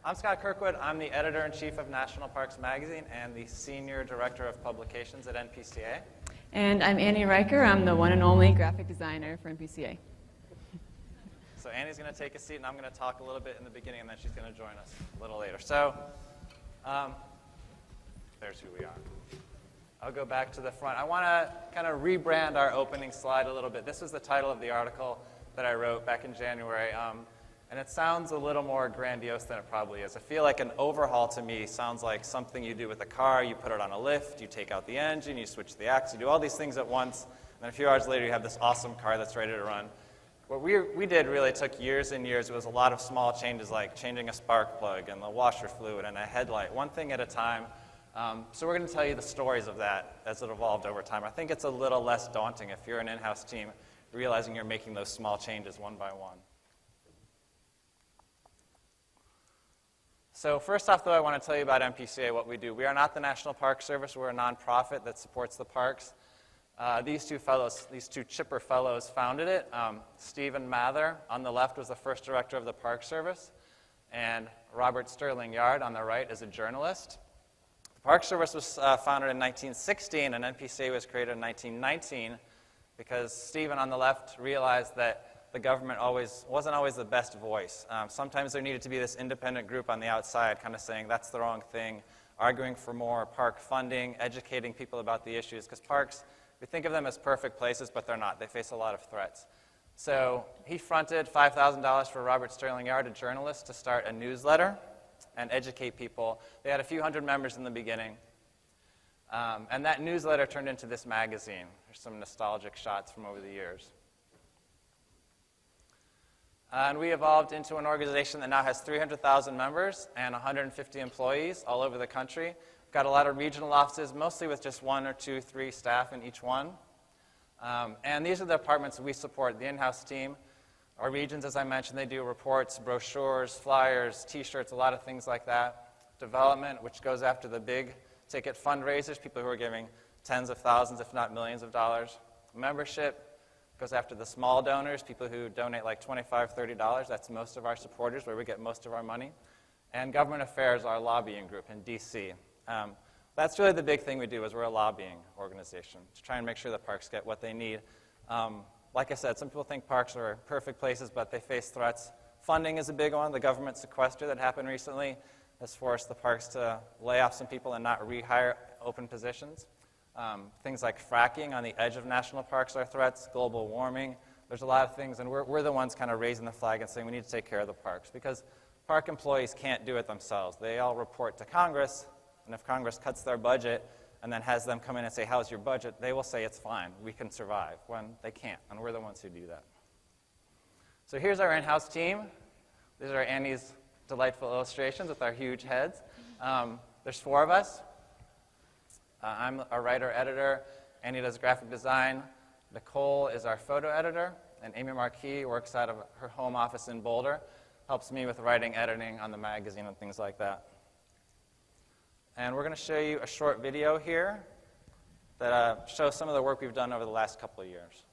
I'm Scott Kirkwood. I'm the editor-in-chief of National Parks Magazine and the senior director of publications at NPCA. And I'm Annie Riker. I'm the one and only graphic designer for NPCA. So Annie's going to take a seat, and I'm going to talk a little bit in the beginning, and then she's going to join us a little later. So there's who we are. I'll go back to the front. I want to kind of rebrand our opening slide a little bit. This was the title of the article that I wrote back in January. And it sounds a little more grandiose than it probably is. I feel like an overhaul to me sounds like something you do with a car. You put it on a lift, you take out the engine, you switch the axle, you do all these things at once, and then a few hours later you have this awesome car that's ready to run. What we did really took years and years. It was a lot of small changes like changing a spark plug and the washer fluid and a headlight, one thing at a time. So we're going to tell you the stories of that as it evolved over time. I think it's a little less daunting if you're an in-house team, realizing you're making those small changes one by one. So first off, though, I want to tell you about NPCA, what we do. We are not the National Park Service. We're a nonprofit that supports the parks. These two chipper fellows founded it. Stephen Mather, on the left, was the first director of the Park Service, and Robert Sterling Yard, on the right, is a journalist. The Park Service was founded in 1916, and NPCA was created in 1919 because Stephen, on the left, realized that the government wasn't always the best voice. Sometimes there needed to be this independent group on the outside kind of saying that's the wrong thing, arguing for more park funding, educating people about the issues, because parks, we think of them as perfect places, but they're not. They face a lot of threats. So he fronted $5,000 for Robert Sterling Yard, a journalist, to start a newsletter and educate people. They had a few hundred members in the beginning. And that newsletter turned into this magazine. There's some nostalgic shots from over the years. And we evolved into an organization that now has 300,000 members and 150 employees all over the country. We've got a lot of regional offices, mostly with just 1 or 2, 3 staff in each one. And these are the departments we support. The in-house team, our regions, as I mentioned, they do reports, brochures, flyers, T-shirts, a lot of things like that. Development, which goes after the big ticket fundraisers, people who are giving tens of thousands, if not millions of dollars. Membership goes after the small donors, people who donate like $25, $30. That's most of our supporters, where we get most of our money. And government affairs, our lobbying group in D.C. That's really the big thing we do, is we're a lobbying organization to try and make sure the parks get what they need. Like I said, some people think parks are perfect places, but they face threats. Funding is a big one. The government sequester that happened recently has forced the parks to lay off some people and not rehire open positions. Things like fracking on the edge of national parks are threats, global warming. There's a lot of things, and we're the ones kind of raising the flag and saying we need to take care of the parks, because park employees can't do it themselves. They all report to Congress, and if Congress cuts their budget and then has them come in and say, how's your budget, they will say it's fine, we can survive, when they can't, and we're the ones who do that. So here's our in-house team. These are Annie's delightful illustrations with our huge heads. There's 4 of us. I'm a writer-editor. Annie does graphic design. Nicole is our photo editor. And Amy Marquis works out of her home office in Boulder, helps me with writing, editing on the magazine and things like that. And we're going to show you a short video here that shows some of the work we've done over the last couple of years.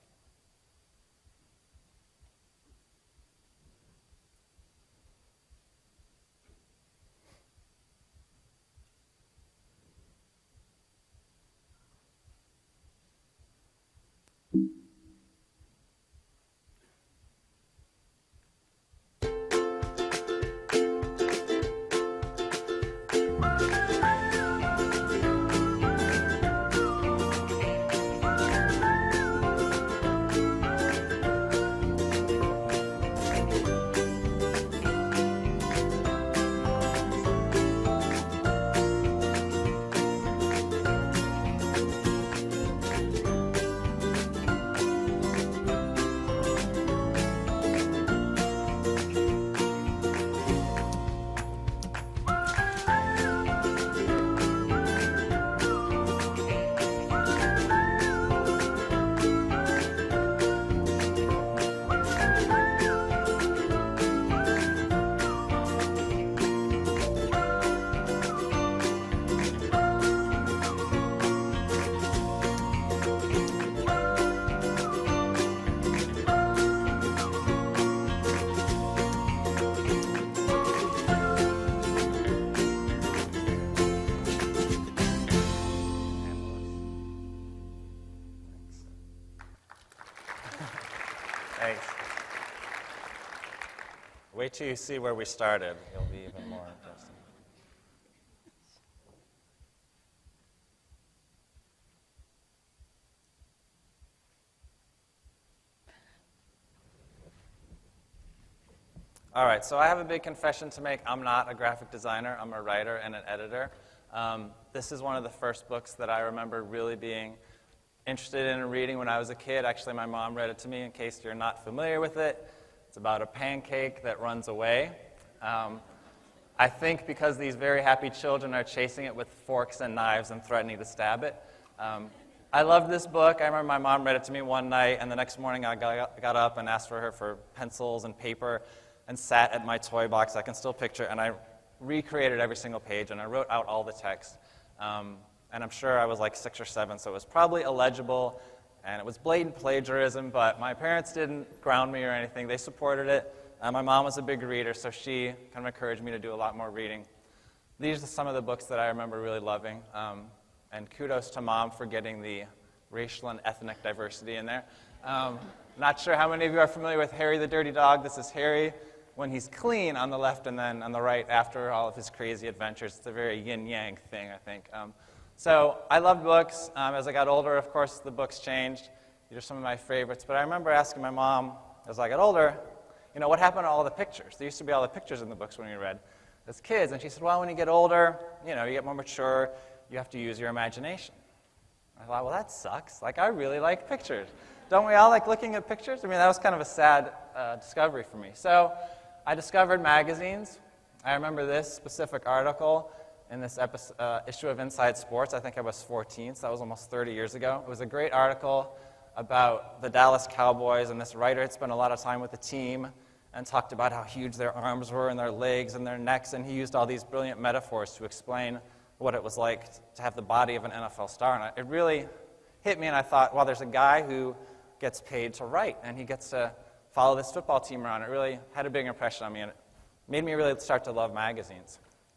Wait till you see where we started. You'll be even more interested. All right, so I have a big confession to make. I'm not a graphic designer. I'm a writer and an editor. This is one of the first books that I remember really being interested in reading when I was a kid. Actually, my mom read it to me in case you're not familiar with it. It's about a pancake that runs away. I think because these very happy children are chasing it with forks and knives and threatening to stab it. I loved this book. I remember my mom read it to me one night, and the next morning I got up and asked for her for pencils and paper and sat at my toy box. I can still picture it, and I recreated every single page, and I wrote out all the text. And I'm sure I was like 6 or 7, so it was probably illegible, and it was blatant plagiarism, but my parents didn't ground me or anything. They supported it. My mom was a big reader, so she kind of encouraged me to do a lot more reading. These are some of the books that I remember really loving, and kudos to Mom for getting the racial and ethnic diversity in there. Not sure how many of you are familiar with Harry the Dirty Dog. This is Harry when he's clean on the left, and then on the right after all of his crazy adventures. It's a very yin-yang thing, I think. So I loved books. As I got older, of course, the books changed. These are some of my favorites. But I remember asking my mom, as I got older, what happened to all the pictures? There used to be all the pictures in the books when we read as kids. And she said, well, when you get older, you get more mature, you have to use your imagination. I thought, well, that sucks. Like, I really like pictures. Don't we all like looking at pictures? I mean, that was kind of a sad discovery for me. So I discovered magazines. I remember this specific article in this issue of Inside Sports. I think I was 14, so that was almost 30 years ago. It was a great article about the Dallas Cowboys, and this writer had spent a lot of time with the team and talked about how huge their arms were and their legs and their necks, and he used all these brilliant metaphors to explain what it was like to have the body of an NFL star. And it really hit me, and I thought, well, there's a guy who gets paid to write, and he gets to follow this football team around. It really had a big impression on me, and it made me really start to love magazines.